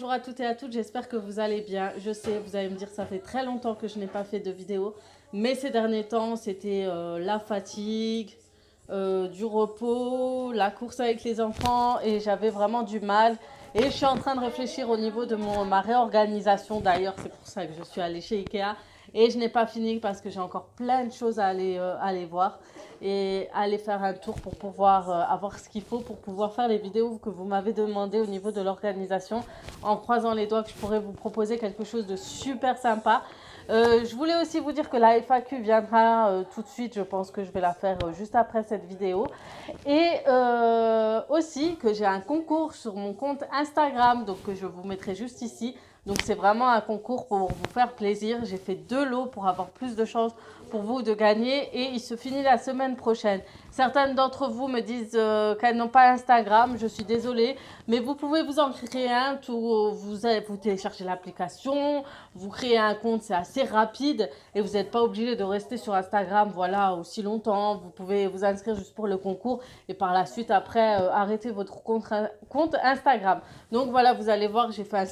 bonjour à toutes et à toutes, j'espère que vous allez bien. Je sais, vous allez me dire, ça fait très longtemps que je n'ai pas fait de vidéo, mais ces derniers temps, c'était la fatigue, du repos, la course avec les enfants, et j'avais vraiment du mal. Et je suis en train de réfléchir au niveau de ma réorganisation. D'ailleurs, c'est pour ça que je suis allée chez Ikea. Et je n'ai pas fini parce que j'ai encore plein de choses à aller voir et aller faire un tour pour pouvoir avoir ce qu'il faut pour pouvoir faire les vidéos que vous m'avez demandé au niveau de l'organisation. En croisant les doigts que je pourrais vous proposer quelque chose de super sympa. Je voulais aussi vous dire que la FAQ viendra tout de suite. Je pense que je vais la faire juste après cette vidéo. Et aussi que j'ai un concours sur mon compte Instagram, donc que je vous mettrai juste ici. Donc c'est vraiment un concours pour vous faire plaisir. J'ai fait 2 lots pour avoir plus de chances pour vous de gagner et il se finit la semaine prochaine. Certaines d'entre vous me disent qu'elles n'ont pas Instagram, je suis désolée, mais vous pouvez vous en créer un. Vous téléchargez l'application, vous créez un compte, c'est assez rapide et vous n'êtes pas obligé de rester sur Instagram voilà, aussi longtemps. Vous pouvez vous inscrire juste pour le concours et par la suite après arrêter votre compte Instagram. Donc voilà, vous allez voir, j'ai fait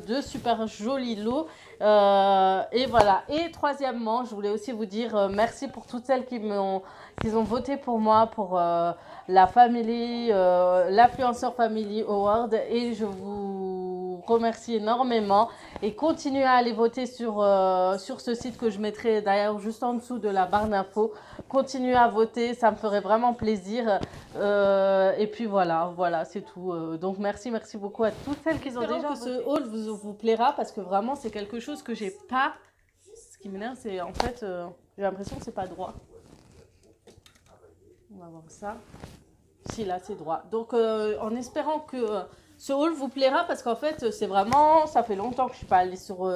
deux super jolis lots. Et voilà. Et troisièmement, je voulais aussi vous dire merci pour toutes celles qui ont voté pour moi pour la family, l'influenceur family award. Et je vous remercie énormément. Et continuez à aller voter sur ce site que je mettrai d'ailleurs juste en dessous de la barre d'infos. Continuez à voter, ça me ferait vraiment plaisir. Et puis voilà, c'est tout. Donc merci beaucoup à toutes celles qui ont déjà voté. Ce haul vous plaira parce que vraiment c'est quelque chose que j'ai pas. Ce qui m'énerve, c'est en fait, j'ai l'impression que c'est pas droit. On va voir ça. Si là c'est droit. Donc en espérant que ce haul vous plaira parce qu'en fait c'est vraiment, ça fait longtemps que je suis pas allée sur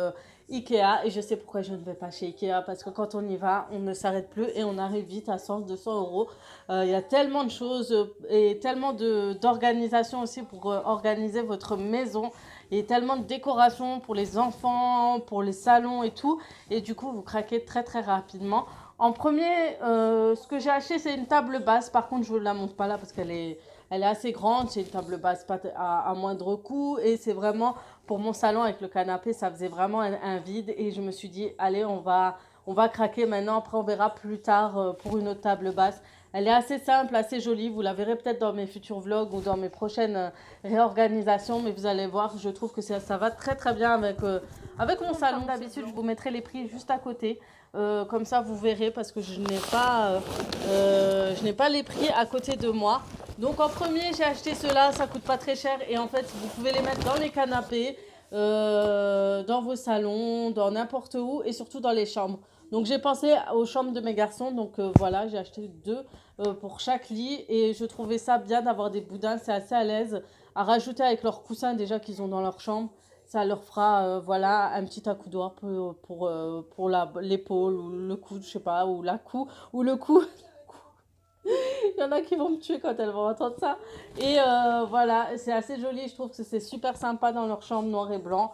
Ikea et je sais pourquoi je ne vais pas chez Ikea parce que quand on y va on ne s'arrête plus et on arrive vite à 100-200 euros. Il y a tellement de choses et tellement d'organisation aussi pour organiser votre maison et tellement de décorations pour les enfants, pour les salons et tout et du coup vous craquez très rapidement. En premier, ce que j'ai acheté, c'est une table basse. Par contre, je ne la montre pas là parce qu'elle est assez grande. C'est une table basse à moindre coût. Et c'est vraiment pour mon salon avec le canapé, ça faisait vraiment un vide. Et je me suis dit, allez, on va craquer maintenant. Après, on verra plus tard pour une autre table basse. Elle est assez simple, assez jolie. Vous la verrez peut-être dans mes futurs vlogs ou dans mes prochaines réorganisations. Mais vous allez voir, je trouve que ça va très bien avec mon salon. D'habitude, je vous mettrai les prix juste à côté. Comme ça vous verrez parce que je n'ai pas les prix à côté de moi. Donc en premier j'ai acheté cela, ça coûte pas très cher et en fait vous pouvez les mettre dans les canapés, dans vos salons, dans n'importe où et surtout dans les chambres. Donc j'ai pensé aux chambres de mes garçons, donc voilà, j'ai acheté 2 pour chaque lit et je trouvais ça bien d'avoir des boudins, c'est assez à l'aise à rajouter avec leurs coussins déjà qu'ils ont dans leur chambre. Ça leur fera voilà, un petit accoudoir pour l'épaule ou le coude, je sais pas, ou la cou, ou le cou. Il y en a qui vont me tuer quand elles vont entendre ça. Et voilà, c'est assez joli. Je trouve que c'est super sympa dans leur chambre noir et blanc.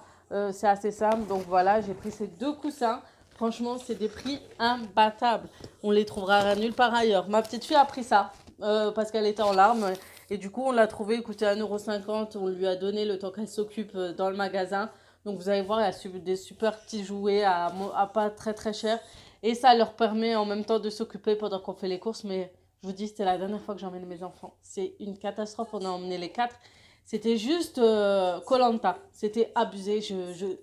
C'est assez simple. Donc voilà, j'ai pris ces 2 coussins. Franchement, c'est des prix imbattables. On les trouvera nulle part ailleurs. Ma petite fille a pris ça parce qu'elle était en larmes. Et du coup, on l'a trouvé, il coûtait 1,50 €. On lui a donné le temps qu'elle s'occupe dans le magasin. Donc vous allez voir, il y a des super petits jouets à pas très cher. Et ça leur permet en même temps de s'occuper pendant qu'on fait les courses. Mais je vous dis, c'était la dernière fois que j'emmène mes enfants. C'est une catastrophe. On a emmené les 4. C'était juste koh. C'était abusé.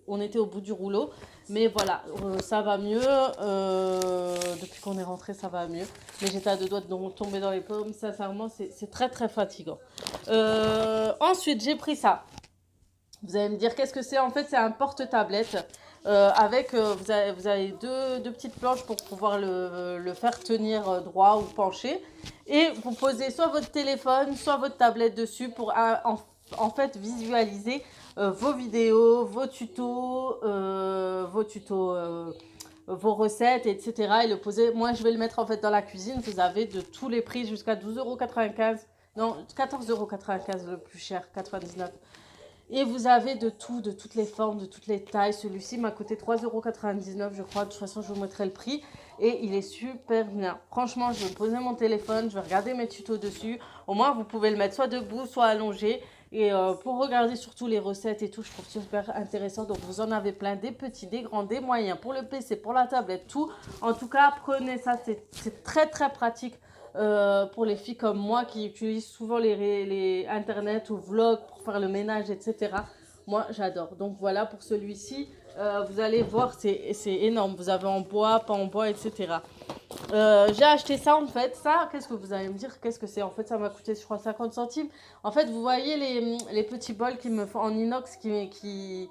On était au bout du rouleau. Mais voilà, ça va mieux. Depuis qu'on est rentré, ça va mieux. Mais j'étais à 2 doigts de tomber dans les pommes. Sincèrement, c'est très fatigant. Ensuite, j'ai pris ça. Vous allez me dire, qu'est-ce que c'est? En fait, c'est un porte-tablette. Avec, vous avez deux petites planches pour pouvoir le faire tenir droit ou penché. Et vous posez soit votre téléphone, soit votre tablette dessus pour en fait visualiser vos vidéos, vos tutos, vos recettes, etc. Et le poser. Moi, je vais le mettre en fait dans la cuisine. Vous avez de tous les prix jusqu'à 12,95 €. Non, 14,95 € le plus cher, 99. Et vous avez de tout, de toutes les formes, de toutes les tailles. Celui-ci m'a coûté 3,99 € je crois. De toute façon, je vous mettrai le prix. Et il est super bien. Franchement, je vais poser mon téléphone, je vais regarder mes tutos dessus. Au moins, vous pouvez le mettre soit debout, soit allongé. Et pour regarder surtout les recettes et tout, je trouve super intéressant. Donc vous en avez plein, des petits, des grands, des moyens, pour le PC, pour la tablette, tout. En tout cas, prenez ça, c'est très très pratique. Pour les filles comme moi qui utilisent souvent les internet ou vlogs pour faire le ménage, etc. Moi, j'adore. Donc voilà pour celui-ci. Vous allez voir, c'est énorme. Vous avez en bois, pas en bois, etc. J'ai acheté ça en fait. Ça, qu'est-ce que vous allez me dire? Qu'est-ce que c'est? En fait, ça m'a coûté, je crois, 50 centimes. En fait, vous voyez les petits bols qui me font en inox qui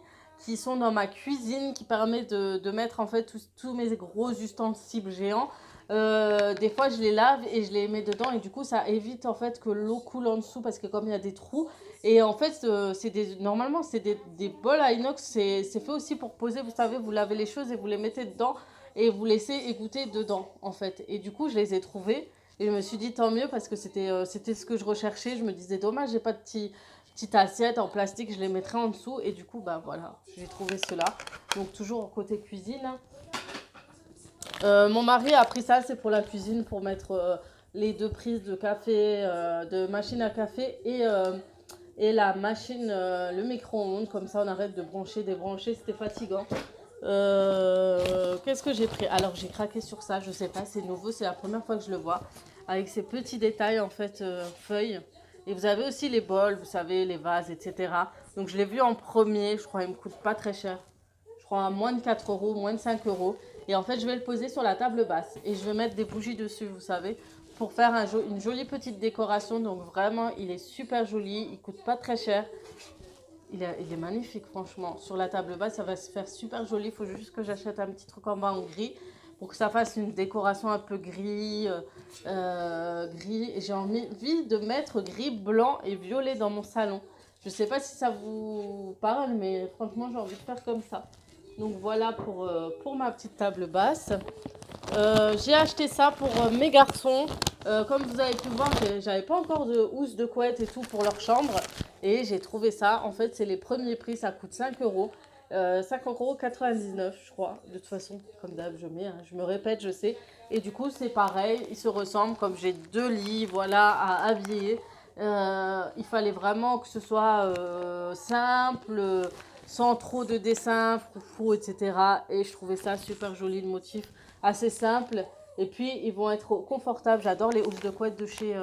sont dans ma cuisine, qui permet de mettre en fait tous mes gros ustensiles géants. Des fois, je les lave et je les mets dedans et du coup, ça évite en fait que l'eau coule en dessous parce que comme il y a des trous. Et en fait, normalement, c'est des bols à inox. C'est fait aussi pour poser, vous savez, vous lavez les choses et vous les mettez dedans et vous laissez égoutter dedans en fait. Et du coup, je les ai trouvés et je me suis dit tant mieux parce que c'était ce que je recherchais. Je me disais dommage, j'ai pas de petite assiette en plastique, je les mettrai en dessous et du coup, bah voilà, j'ai trouvé cela. Donc toujours côté cuisine. Mon mari a pris ça, c'est pour la cuisine, pour mettre les deux prises de café, de machine à café et la machine, le micro-ondes. Comme ça, on arrête de brancher, débrancher, c'était fatigant. Qu'est-ce que j'ai pris? Alors, j'ai craqué sur ça, je sais pas, c'est nouveau, c'est la première fois que je le vois. Avec ces petits détails, en fait, feuilles. Et vous avez aussi les bols, vous savez, les vases, etc. Donc, je l'ai vu en premier, je crois, il me coûte pas très cher. Je crois à moins de 4 euros, moins de 5 euros. Et en fait, je vais le poser sur la table basse. Et je vais mettre des bougies dessus, vous savez, pour faire une jolie petite décoration. Donc vraiment, il est super joli. Il coûte pas très cher. Il est magnifique, franchement. Sur la table basse, ça va se faire super joli. Il faut juste que j'achète un petit truc en bas en gris pour que ça fasse une décoration un peu gris. Gris. Et j'ai envie de mettre gris, blanc et violet dans mon salon. Je sais pas si ça vous parle, mais franchement, j'ai envie de faire comme ça. Donc voilà pour ma petite table basse. J'ai acheté ça pour mes garçons. Comme vous avez pu voir, j'avais pas encore de housse de couette et tout pour leur chambre. Et j'ai trouvé ça. En fait, c'est les premiers prix. Ça coûte 5 euros. 5,99 € je crois. De toute façon, comme d'hab, je mets. Hein, je me répète, je sais. Et du coup, c'est pareil. Ils se ressemblent. Comme j'ai deux lits, voilà, à habiller. Il fallait vraiment que ce soit simple, sans trop de dessins, froufrou, etc. Et je trouvais ça super joli, le motif assez simple. Et puis, ils vont être confortables. J'adore les housses de couette de chez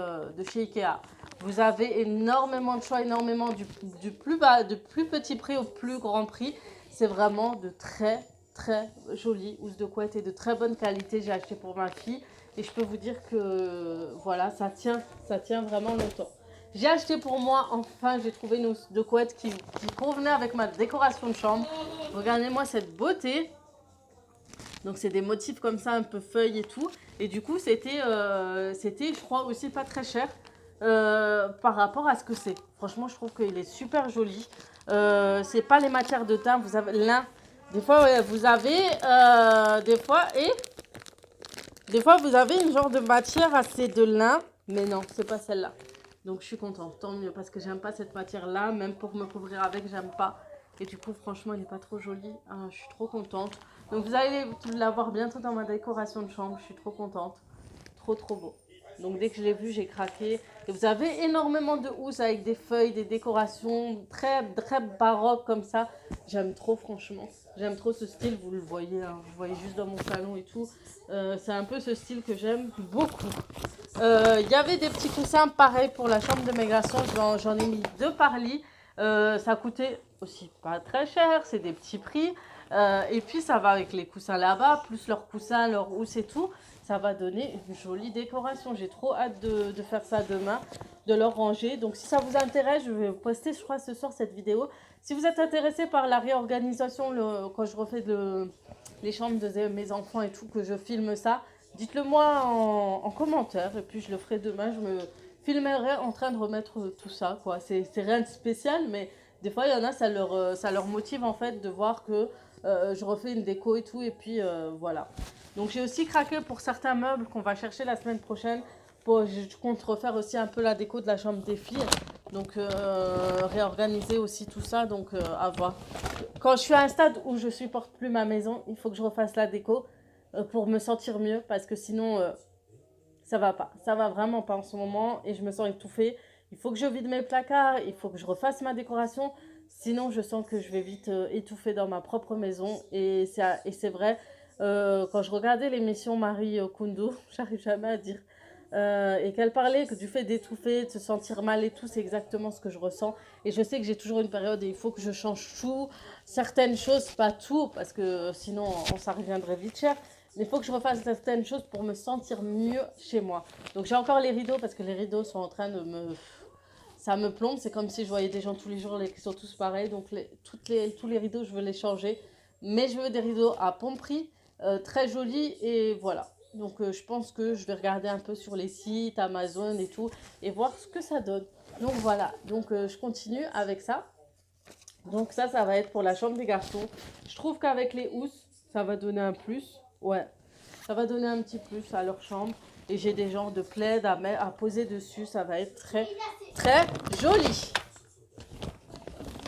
Ikea. Vous avez énormément de choix, énormément du plus bas, du plus petit prix au plus grand prix. C'est vraiment de très, très jolies housses de couette et de très bonne qualité. J'ai acheté pour ma fille. Et je peux vous dire que, voilà, ça tient vraiment longtemps. J'ai acheté pour moi, enfin, j'ai trouvé une housse de couette qui convenait avec ma décoration de chambre. Regardez-moi cette beauté. Donc, c'est des motifs comme ça, un peu feuilles et tout. Et du coup, c'était, je crois, aussi pas très cher par rapport à ce que c'est. Franchement, je trouve qu'il est super joli. C'est pas les matières de teint, vous avez lin. Des fois, ouais, vous avez, des fois, vous avez une genre de matière assez de lin. Mais non, c'est pas celle-là. Donc, je suis contente. Tant mieux, parce que j'aime pas cette matière-là. Même pour me couvrir avec, j'aime pas. Et du coup, franchement, il n'est pas trop joli. Je suis trop contente. Donc, vous allez l'avoir bientôt dans ma décoration de chambre. Je suis trop contente. Trop, trop beau. Donc, dès que je l'ai vu, j'ai craqué. Et vous avez énormément de housses avec des feuilles, des décorations très, très baroques comme ça. J'aime trop, franchement. J'aime trop ce style. Vous le voyez, hein, vous voyez juste dans mon salon et tout. C'est un peu ce style que j'aime beaucoup. Il y avait des petits coussins pareils pour la chambre de mes garçons. J'en ai mis 2 par lit. Ça coûtait aussi pas très cher. C'est des petits prix. Et puis ça va avec les coussins là-bas, plus leurs coussins, leurs housses et tout. Ça va donner une jolie décoration. J'ai trop hâte de faire ça demain, de leur ranger. Donc si ça vous intéresse, je vais poster, je crois, ce soir cette vidéo. Si vous êtes intéressé par la réorganisation, quand je refais les chambres de mes enfants et tout, que je filme ça, dites-le moi en commentaire. Et puis je le ferai demain. Je me filmerai en train de remettre tout ça, quoi. C'est rien de spécial, mais des fois, il y en a, ça leur motive en fait de voir que je refais une déco et tout. Et puis voilà. Donc j'ai aussi craqué pour certains meubles qu'on va chercher la semaine prochaine. Je compte refaire aussi un peu la déco de la chambre des filles. Donc réorganiser aussi tout ça. Donc à voir. Quand je suis à un stade où je supporte plus ma maison, il faut que je refasse la déco pour me sentir mieux. Parce que sinon, ça va pas. Ça va vraiment pas en ce moment. Et je me sens étouffée. il faut que je vide mes placards, il faut que je refasse ma décoration. Sinon, je sens que je vais vite étouffer dans ma propre maison. Et c'est vrai, quand je regardais l'émission Marie Kondo, j'arrive jamais à dire, et qu'elle parlait que du fait d'étouffer, de se sentir mal et tout, c'est exactement ce que je ressens. Et je sais que j'ai toujours une période et il faut que je change tout, certaines choses, pas tout, parce que sinon ça reviendrait vite cher. Mais il faut que je refasse certaines choses pour me sentir mieux chez moi. Donc j'ai encore les rideaux parce que les rideaux sont en train de me... Ça me plombe, c'est comme si je voyais des gens tous les jours qui sont tous pareils. Donc tous les rideaux, je veux les changer. Mais je veux des rideaux à bon prix, très jolis et voilà. Donc je pense que je vais regarder un peu sur les sites, Amazon et tout, et voir ce que ça donne. Donc voilà, donc je continue avec ça. Donc ça va être pour la chambre des garçons. Je trouve qu'avec les housses, ça va donner un plus. Ouais, ça va donner un petit plus à leur chambre. Et j'ai des genres de plaids à poser dessus. Ça va être très, très joli.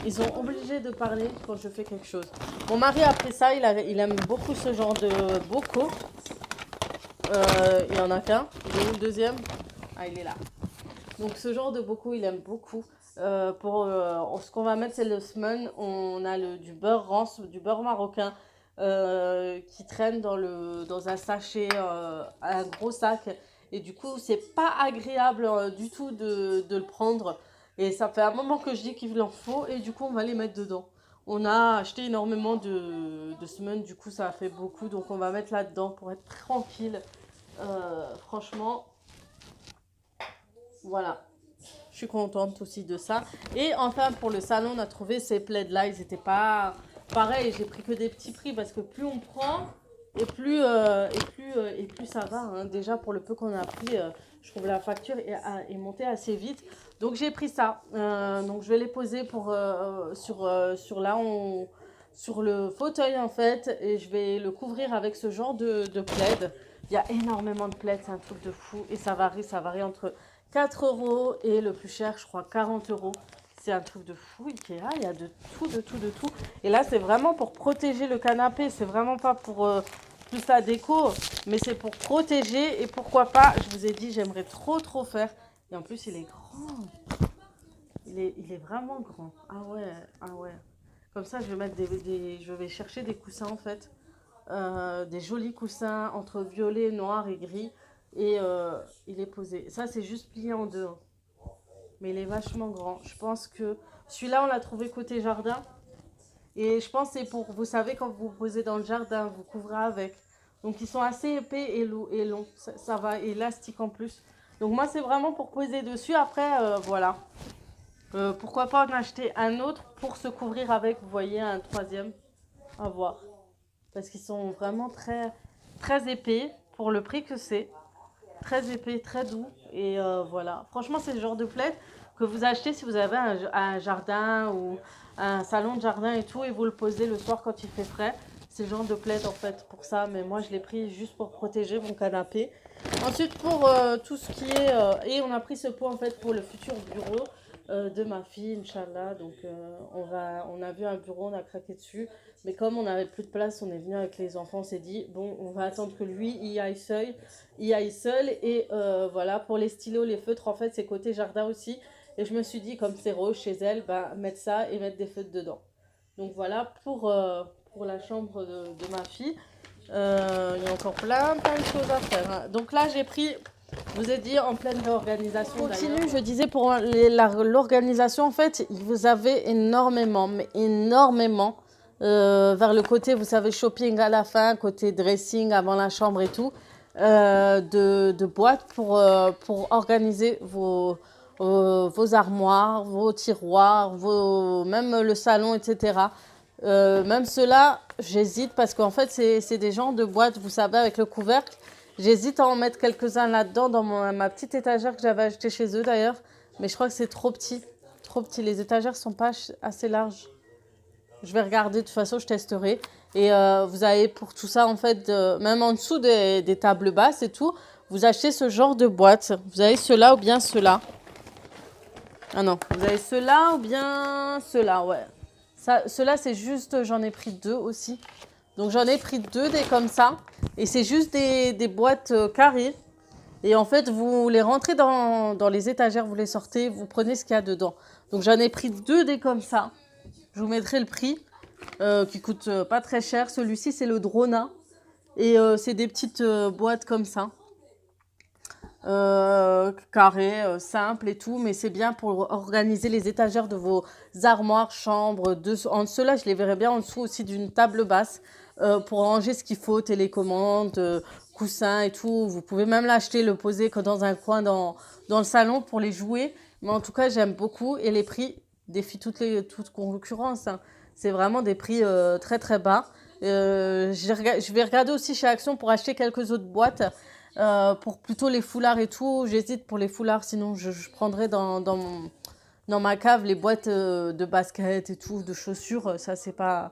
Ils sont obligés de parler quand je fais quelque chose. Mon mari, après ça, il aime beaucoup ce genre de bocaux. Il y en a qu'un. Il est où le deuxième? Ah, il est là. Donc ce genre de bocaux, il aime beaucoup. Ce qu'on va mettre, c'est le semen. On a du beurre rance, du beurre marocain qui traîne dans un sachet, un gros sac. Et du coup, c'est pas agréable du tout de le prendre. Et ça fait un moment que je dis qu'il en faut. Et du coup, on va les mettre dedans. On a acheté énormément de semen. Du coup, ça a fait beaucoup. Donc, on va mettre là-dedans pour être tranquille. Franchement, voilà. Je suis contente aussi de ça. Et enfin, pour le salon, on a trouvé ces plaids-là. Ils n'étaient pas pareil. J'ai pris que des petits prix parce que plus on prend et plus ça va. Hein. Déjà, pour le peu qu'on a pris, je trouve la facture est montée assez vite. Donc, j'ai pris ça. Donc, je vais les poser sur le fauteuil, en fait. Et je vais le couvrir avec ce genre de plaid. Il y a énormément de plaids. C'est un truc de fou. Et ça varie entre 4 € et le plus cher, je crois, 40 €. C'est un truc de fou, Ikea, il y a de tout, de tout, de tout. Et là, c'est vraiment pour protéger le canapé, c'est vraiment pas pour plus la déco, mais c'est pour protéger. Et pourquoi pas, je vous ai dit, j'aimerais trop, trop faire. Et en plus, il est grand. Il est vraiment grand. Ah ouais, ah ouais. Comme ça, je vais mettre je vais chercher des coussins, en fait. Des jolis coussins entre violet, noir et gris. Et il est posé. Ça, c'est juste plié en deux. Hein. Mais il est vachement grand. Je pense que celui-là, on l'a trouvé côté jardin. Et je pense que c'est pour, vous savez, quand vous posez dans le jardin, vous couvrez avec. Donc, ils sont assez épais et longs. Ça va, élastique en plus. Donc, moi, c'est vraiment pour poser dessus. Après, voilà. Pourquoi pas en acheter un autre pour se couvrir avec, vous voyez, un troisième. À voir. Parce qu'ils sont vraiment très, très épais pour le prix que c'est. Très épais, très doux. Et voilà. Franchement, c'est le genre de plaid que vous achetez si vous avez un jardin ou un salon de jardin et tout. Et vous le posez le soir quand il fait frais. C'est le genre de plaid en fait pour ça. Mais moi, je l'ai pris juste pour protéger mon canapé. Ensuite, pour tout ce qui est... et on a pris ce pot en fait pour le futur bureau de ma fille, Inch'Allah. Donc, on a vu un bureau, on a craqué dessus. Mais comme on n'avait plus de place, on est venu avec les enfants, on s'est dit, bon, on va attendre que lui y aille seul. Et voilà, pour les stylos, les feutres, en fait, c'est côté jardin aussi. Et je me suis dit, comme c'est rose chez elle, bah, mettre ça et mettre des feutres dedans. Donc voilà, pour la chambre de ma fille. Il y a encore plein de choses à faire. Hein. Donc là, j'ai pris... Je vous ai dit en pleine réorganisation. Continue, je disais pour l'organisation, en fait, vous avez énormément, mais énormément, vers le côté, vous savez, shopping à la fin, côté dressing avant la chambre et tout, de boîtes pour organiser vos armoires, vos tiroirs, même le salon, etc. Même ceux-là, j'hésite parce qu'en fait, c'est des genres de boîtes, vous savez, avec le couvercle. J'hésite à en mettre quelques-uns là-dedans, dans ma petite étagère que j'avais achetée chez eux d'ailleurs. Mais je crois que c'est trop petit. Trop petit. Les étagères ne sont pas assez larges. Je vais regarder, de toute façon, je testerai. Et vous avez pour tout ça, en fait, même en dessous des tables basses et tout, vous achetez ce genre de boîte. Vous avez ceux-là ou bien ceux-là. Ah non, vous avez ceux-là ou bien ceux-là, ouais. Ceux-là, c'est juste, j'en ai pris 2 aussi. Donc j'en ai pris 2 des comme ça. Et c'est juste des boîtes carrées. Et en fait, vous les rentrez dans les étagères, vous les sortez, vous prenez ce qu'il y a dedans. Donc j'en ai pris 2 des comme ça. Je vous mettrai le prix, qui coûte pas très cher. Celui-ci, c'est le Drona. Et c'est des petites boîtes comme ça. Carrées, simples et tout. Mais c'est bien pour organiser les étagères de vos armoires, chambres. En ceux-là, je les verrais bien en dessous aussi d'une table basse. Pour ranger ce qu'il faut, télécommande, coussins et tout. Vous pouvez même l'acheter, le poser que dans un coin dans le salon pour les jouer. Mais en tout cas, j'aime beaucoup. Et les prix défient toute concurrence, hein. C'est vraiment des prix très très bas. Je vais regarder aussi chez Action pour acheter quelques autres boîtes. Pour plutôt les foulards et tout. J'hésite pour les foulards, sinon je prendrai dans ma cave les boîtes de baskets et tout, de chaussures. Ça, c'est pas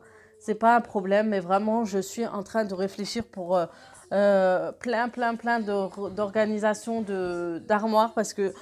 un problème. Mais vraiment, je suis en train de réfléchir pour plein d'organisations d'armoires parce que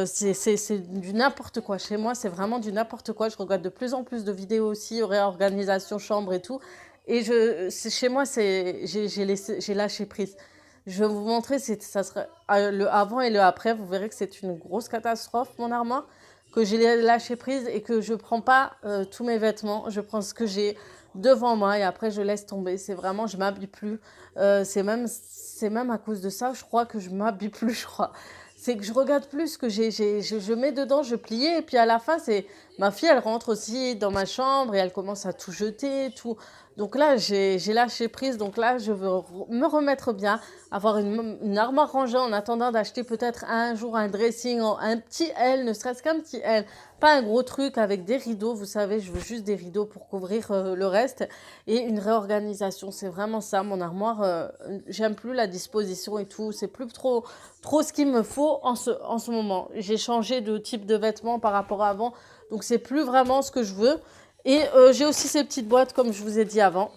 c'est du n'importe quoi. Chez moi, c'est vraiment du n'importe quoi. Je regarde de plus en plus de vidéos aussi, réorganisation chambre et tout. Et chez moi, j'ai lâché prise. Je vais vous montrer, ça sera le avant et le après. Vous verrez que c'est une grosse catastrophe, mon armoire, que j'ai lâché prise et que je ne prends pas tous mes vêtements. Je prends ce que j'ai devant moi et après je laisse tomber. C'est vraiment, je m'habille plus. C'est même à cause de ça, je crois que je m'habille plus, je crois. C'est que je regarde plus ce que je mets dedans, je plie et puis à la fin, c'est ma fille, elle rentre aussi dans ma chambre et elle commence à tout jeter, tout. Donc là, j'ai lâché prise. Donc là, je veux me remettre bien, avoir une armoire rangée en attendant d'acheter peut-être un jour un dressing, un petit L, ne serait-ce qu'un petit L. Pas un gros truc avec des rideaux, vous savez, je veux juste des rideaux pour couvrir le reste. Et une réorganisation, c'est vraiment ça, mon armoire. J'aime plus la disposition et tout, c'est plus trop ce qu'il me faut en ce moment. J'ai changé de type de vêtements par rapport à avant, donc c'est plus vraiment ce que je veux. Et j'ai aussi ces petites boîtes, comme je vous ai dit avant.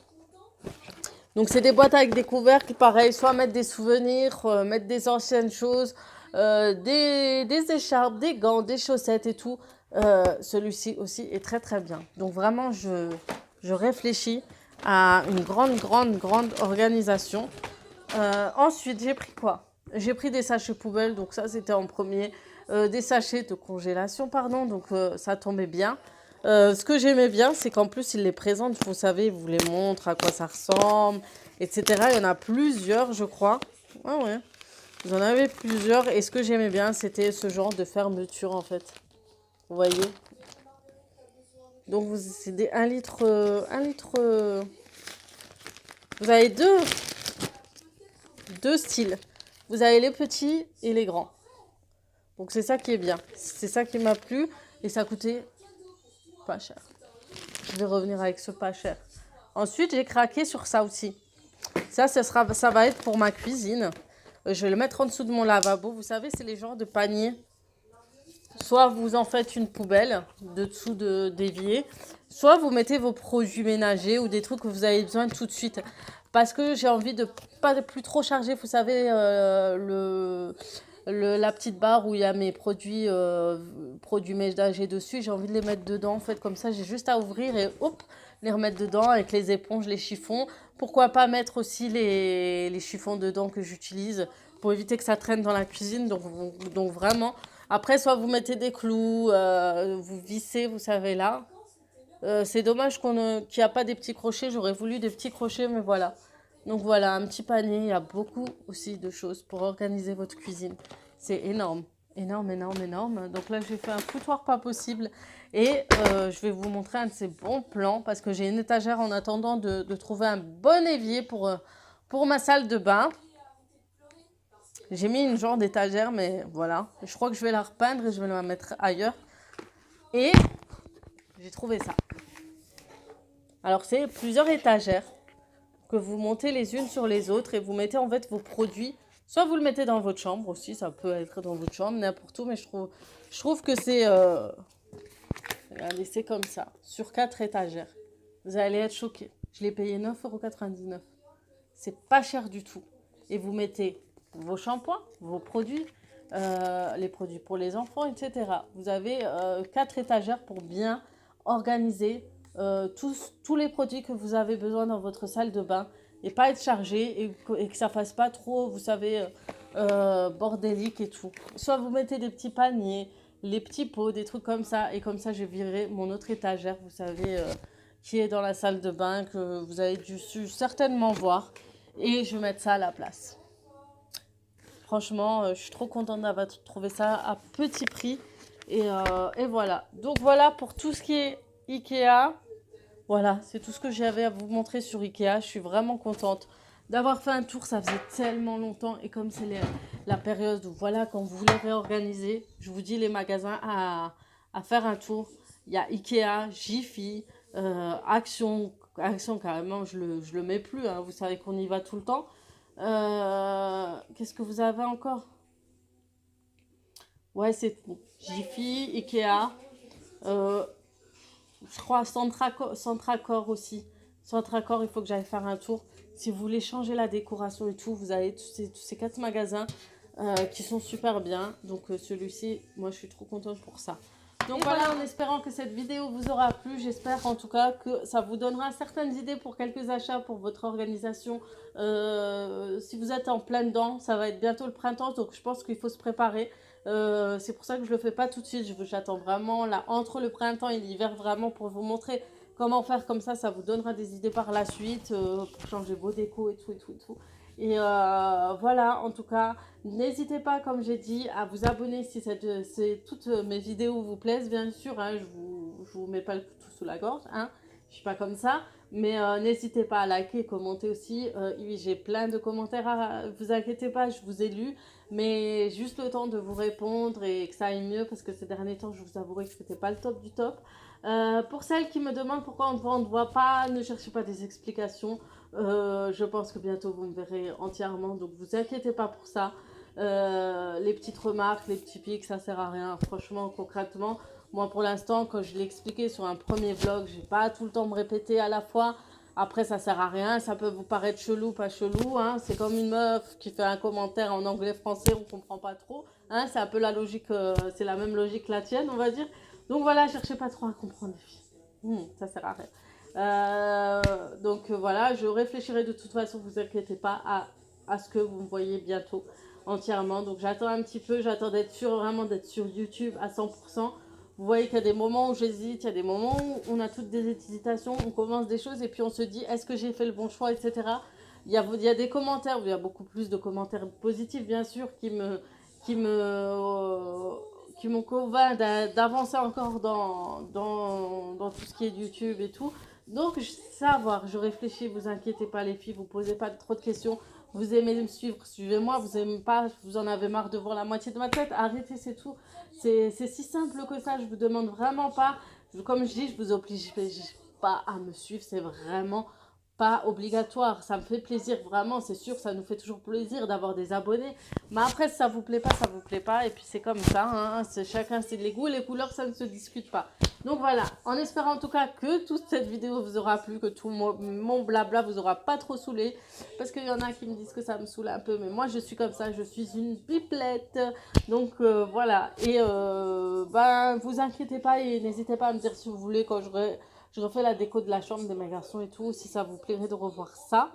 Donc, c'est des boîtes avec des couvercles, pareil, soit mettre des souvenirs, mettre des anciennes choses, des écharpes, des gants, des chaussettes et tout. Celui-ci aussi est très, très bien. Donc, vraiment, je réfléchis à une grande organisation. Ensuite, j'ai pris quoi? J'ai pris des sachets poubelles, donc ça, c'était en premier. Des sachets de congélation, pardon, donc ça tombait bien. Ce que j'aimais bien, c'est qu'en plus, ils les présentent, vous savez, ils vous les montrent à quoi ça ressemble, etc. Il y en a plusieurs, je crois. Ah ouais, vous en avez plusieurs. Et ce que j'aimais bien, c'était ce genre de fermeture, en fait. Vous voyez? Donc, c'est des 1 litre... vous avez deux styles. Vous avez les petits et les grands. Donc, c'est ça qui est bien. C'est ça qui m'a plu. Et ça coûtait pas cher. Je vais revenir avec ce pas cher. Ensuite, j'ai craqué sur ça aussi. Ça va être pour ma cuisine. Je vais le mettre en dessous de mon lavabo. Vous savez, c'est les genres de paniers. Soit vous en faites une poubelle dessous d'évier, soit vous mettez vos produits ménagers ou des trucs que vous avez besoin tout de suite. Parce que j'ai envie de pas plus trop charger, vous savez, la petite barre où il y a mes produits ménagers dessus. J'ai envie de les mettre dedans. En fait, comme ça, j'ai juste à ouvrir et hop, les remettre dedans avec les éponges, les chiffons. Pourquoi pas mettre aussi les chiffons dedans que j'utilise pour éviter que ça traîne dans la cuisine. Donc vraiment, après, soit vous mettez des clous, vous vissez, vous savez là. C'est dommage qu'il n'y a pas des petits crochets. J'aurais voulu des petits crochets, mais voilà. Donc voilà, un petit panier. Il y a beaucoup aussi de choses pour organiser votre cuisine. C'est énorme. Énorme. Donc là, j'ai fait un foutoir pas possible. Et je vais vous montrer un de ces bons plans parce que j'ai une étagère en attendant de trouver un bon évier pour ma salle de bain. J'ai mis une genre d'étagère, mais voilà. Je crois que je vais la repeindre et je vais la mettre ailleurs. Et j'ai trouvé ça. Alors, c'est plusieurs étagères que vous montez les unes sur les autres et vous mettez en fait vos produits. Soit vous le mettez dans votre chambre aussi, ça peut être dans votre chambre, n'importe où, mais je trouve que c'est... regardez, c'est comme ça, sur 4 étagères. Vous allez être choqués. Je l'ai payé 9,99 €. C'est pas cher du tout. Et vous mettez vos shampoings, vos produits, les produits pour les enfants, etc. Vous avez 4 étagères pour bien organiser tous les produits que vous avez besoin dans votre salle de bain et pas être chargé et que ça fasse pas trop, vous savez, bordélique et tout. Soit vous mettez des petits paniers, les petits pots, des trucs comme ça. Et comme ça, je virerai mon autre étagère, vous savez, qui est dans la salle de bain, que vous avez dû certainement voir. Et je vais mettre ça à la place. Franchement, je suis trop contente d'avoir trouvé ça à petit prix. Et voilà. Donc voilà pour tout ce qui est Ikea. Voilà, c'est tout ce que j'avais à vous montrer sur Ikea. Je suis vraiment contente d'avoir fait un tour. Ça faisait tellement longtemps. Et comme c'est la période où, voilà, quand vous voulez réorganiser, je vous dis les magasins à faire un tour. Il y a Ikea, Jiffy, Action. Action, carrément, je le mets plus. Hein. Vous savez qu'on y va tout le temps. Qu'est-ce que vous avez encore? Ouais, c'est tout. Jiffy, Ikea. Euh, je crois Centracor aussi. Centracor, il faut que j'aille faire un tour. Si vous voulez changer la décoration et tout, vous avez tous ces 4 magasins qui sont super bien. Donc celui-ci, moi je suis trop contente pour ça. Donc voilà, en espérant que cette vidéo vous aura plu, j'espère en tout cas que ça vous donnera certaines idées pour quelques achats pour votre organisation. Si vous êtes en plein dedans, ça va être bientôt le printemps, donc je pense qu'il faut se préparer. C'est pour ça que je le fais pas tout de suite. J'attends vraiment là entre le printemps et l'hiver vraiment pour vous montrer comment faire comme ça vous donnera des idées par la suite pour changer vos décos et tout et tout et tout. Et voilà, en tout cas, n'hésitez pas, comme j'ai dit, à vous abonner si toutes mes vidéos vous plaisent, bien sûr. Hein, je vous mets pas le couteau sous la gorge, hein, je suis pas comme ça. Mais n'hésitez pas à liker, commenter aussi. Oui, j'ai plein de commentaires, vous inquiétez pas, je vous ai lu. Mais juste le temps de vous répondre et que ça aille mieux, parce que ces derniers temps, je vous avouerai que c'était pas le top du top. Pour celles qui me demandent pourquoi on ne voit pas, ne cherchez pas des explications. Je pense que bientôt vous me verrez entièrement, donc vous inquiétez pas pour ça. Les petites remarques, les petits pics, ça sert à rien. Franchement, concrètement, moi pour l'instant, quand je l'ai expliqué sur un premier vlog, j'ai pas tout le temps me répéter à la fois. Après, ça sert à rien. Ça peut vous paraître chelou, pas chelou. Hein. C'est comme une meuf qui fait un commentaire en anglais-français, on comprend pas trop. Hein. C'est un peu la logique, c'est la même logique que la tienne, on va dire. Donc voilà, cherchez pas trop à comprendre les filles. Ça sert à rien. Donc voilà, je réfléchirai de toute façon, vous inquiétez pas, à ce que vous me voyez bientôt entièrement. Donc j'attends un petit peu, j'attends d'être sûr, vraiment d'être sur YouTube à 100%. Vous voyez qu'il y a des moments où j'hésite, il y a des moments où on a toutes des hésitations, on commence des choses et puis on se dit est-ce que j'ai fait le bon choix, etc. Il y a des commentaires, il y a beaucoup plus de commentaires positifs bien sûr qui me, qui m'ont convaincu d'avancer encore dans tout ce qui est YouTube et tout. Donc, savoir, je réfléchis, vous inquiétez pas les filles, vous posez pas trop de questions. Vous aimez me suivre, suivez-moi. Vous aimez pas, vous en avez marre de voir la moitié de ma tête, arrêtez, c'est tout. C'est si simple que ça, je vous demande vraiment pas. Comme je dis, je vous oblige pas à me suivre, c'est vraiment pas obligatoire. Ça me fait plaisir, vraiment, c'est sûr, ça nous fait toujours plaisir d'avoir des abonnés. Mais après, si ça vous plaît pas, ça vous plaît pas. Et puis c'est comme ça, hein, chacun c'est les goûts, les couleurs, ça ne se discute pas. Donc voilà, en espérant en tout cas que toute cette vidéo vous aura plu, que tout mon blabla vous aura pas trop saoulé. Parce qu'il y en a qui me disent que ça me saoule un peu, mais moi je suis comme ça, je suis une pipelette. Donc voilà, et ben vous inquiétez pas et n'hésitez pas à me dire si vous voulez quand je refais la déco de la chambre de mes garçons et tout, si ça vous plairait de revoir ça.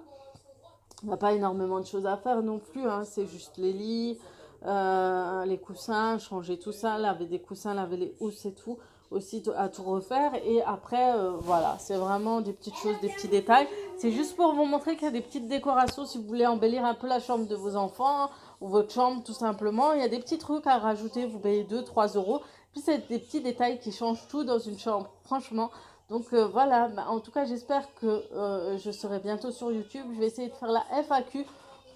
Il n'y a pas énormément de choses à faire non plus, hein, c'est juste les lits, les coussins, changer tout ça, laver des coussins, laver les housses et tout, aussi à tout refaire. Et après, voilà, c'est vraiment des petites choses, des petits détails. C'est juste pour vous montrer qu'il y a des petites décorations si vous voulez embellir un peu la chambre de vos enfants ou votre chambre tout simplement. Il y a des petits trucs à rajouter, vous payez 2-3 euros. Puis c'est des petits détails qui changent tout dans une chambre, franchement. Donc voilà, bah, en tout cas j'espère que je serai bientôt sur YouTube. Je vais essayer de faire la FAQ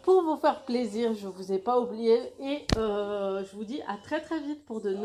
pour vous faire plaisir. Je ne vous ai pas oublié et je vous dis à très très vite pour de nouveaux